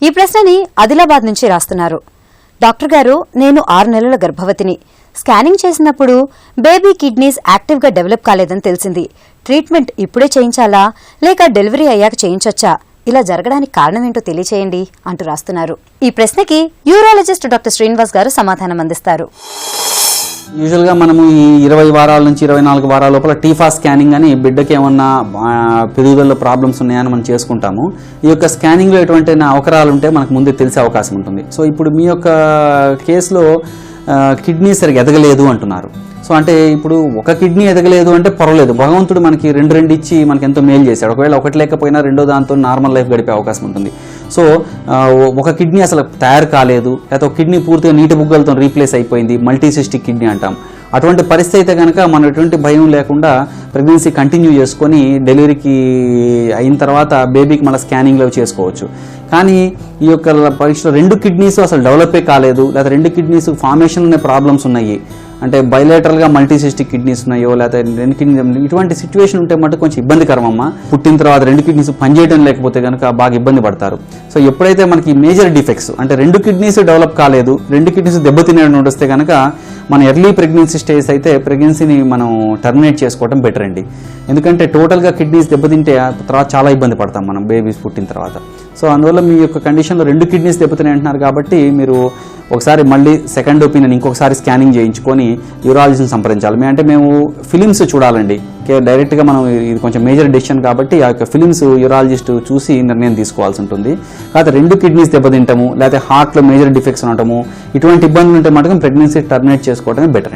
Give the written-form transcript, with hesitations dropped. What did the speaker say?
ఈ ప్రశ్నని ఆదిలాబాద్ నుంచి రాస్తున్నారు. డాక్టర్ గారు, నేను 6 నెలల గర్భవతిని. స్కానింగ్ చేసినప్పుడు బేబీ కిడ్నీస్ యాక్టివ్గా డెవలప్ కాలేదని తెలిసింది. ట్రీట్మెంట్ ఇప్పుడే చేయించాలా లేక డెలివరీ అయ్యాక చేయించొచ్చా? ఇలా జరగడానికి కారణమేంటో తెలియచేయండి అంటూ రాస్తున్నారు. ఈ ప్రశ్నకి యూరాలజిస్ట్ డాక్టర్ శ్రీనివాస్ గారు సమాధానం అందిస్తారు. యూజువల్గా మనము ఈ 20 వారాల నుంచి 24 వారాల లోపల టీఫా స్కానింగ్ అని బిడ్డకి ఏమన్నా పెరుగుదలలో ప్రాబ్లమ్స్ ఉన్నాయని మనం చేసుకుంటాము. ఈ యొక్క స్కానింగ్లో ఎటువంటి అవకరాలు ఉంటే మనకు ముందే తెలిసే అవకాశం ఉంటుంది. సో ఇప్పుడు మీ యొక్క కేసులో కిడ్నీ సరిగ్గా ఎదగలేదు అంటున్నారు. సో అంటే ఇప్పుడు ఒక కిడ్నీ ఎదగలేదు అంటే పర్వాలేదు, భగవంతుడు మనకి రెండు ఇచ్చి మనకి ఎంతో మేలు చేశాడు. ఒకవేళ ఒకటి లేకపోయినా రెండో దాంతో నార్మల్ లైఫ్ గడిపే అవకాశం ఉంటుంది. సో ఒక కిడ్నీ అసలు తయారు కాలేదు, లేకపోతే ఒక కిడ్నీ పూర్తిగా నీటి బుగ్గలతో రీప్లేస్ అయిపోయింది, మల్టీసిస్టిక్ కిడ్నీ అంటాం. అటువంటి పరిస్థితి అయితే కనుక మనం ఎటువంటి భయం లేకుండా ప్రెగ్నెన్సీ కంటిన్యూ చేసుకొని డెలివరీకి అయిన తర్వాత బేబీకి మళ్ళీ స్కానింగ్లో చేసుకోవచ్చు. కానీ ఈ యొక్క పరీక్షలో 2 కిడ్నీస్ అసలు డెవలపే కాలేదు, లేదా 2 కిడ్నీస్ ఫార్మేషన్ అనే ప్రాబ్లమ్స్ ఉన్నాయి, అంటే బైలేటరల్గా మల్టీసిస్టిక్ కిడ్నీస్ ఉన్నాయో లేకపోతే 2 కిడ్నీ, ఇటువంటి సిచ్యువేషన్ ఉంటే మటు కొంచెం ఇబ్బందికరం అమ్మ. పుట్టిన తర్వాత 2 కిడ్నీస్ పనిచేయడం లేకపోతే కనుక బాగా ఇబ్బంది పడతారు. సో ఎప్పుడైతే మనకి మేజర్ డిఫెక్ట్స్ అంటే 2 కిడ్నీస్ డెవలప్ కాలేదు, 2 కిడ్నీస్ దెబ్బతినేయడం వస్తే కనుక మన ఎర్లీ ప్రెగ్నెన్సీ స్టేజ్ అయితే ప్రెగ్నెన్సీని మనం టర్మినేట్ చేసుకోవడం బెటర్ అండి. ఎందుకంటే టోటల్గా కిడ్నీస్ దెబ్బతింటే తర్వాత చాలా ఇబ్బంది పడతాం మనం బేబీస్ పుట్టిన తర్వాత. సో అందువల్ల మీ యొక్క కండిషన్లో 2 కిడ్నీస్ దెబ్బతినాయి అంటున్నారు కాబట్టి మీరు ఒకసారి మళ్ళీ సెకండ్ ఒపీనియన్ ఇంకొకసారి స్కానింగ్ చేయించుకొని యూరాలజిస్ట్ని సంప్రదించాలి. అంటే మేము ఫిలిమ్స్ చూడాలండి, డైరెక్ట్గా మనం ఇది కొంచెం మేజర్ డెసిషన్ కాబట్టి ఆ యొక్క ఫిలిమ్స్ యూరాలజిస్ట్ చూసి నిర్ణయం తీసుకోవాల్సి ఉంటుంది. కాకపోతే 2 కిడ్నీస్ దెబ్బతింటాము లేకపోతే హార్ట్లో మేజర్ డిఫెక్ట్స్ ఉండటము ఇటువంటి ఇబ్బందులు ఉంటే మటుకు ప్రెగ్నెన్సీ టర్మినేట్ చేసుకోవడమే బెటర్.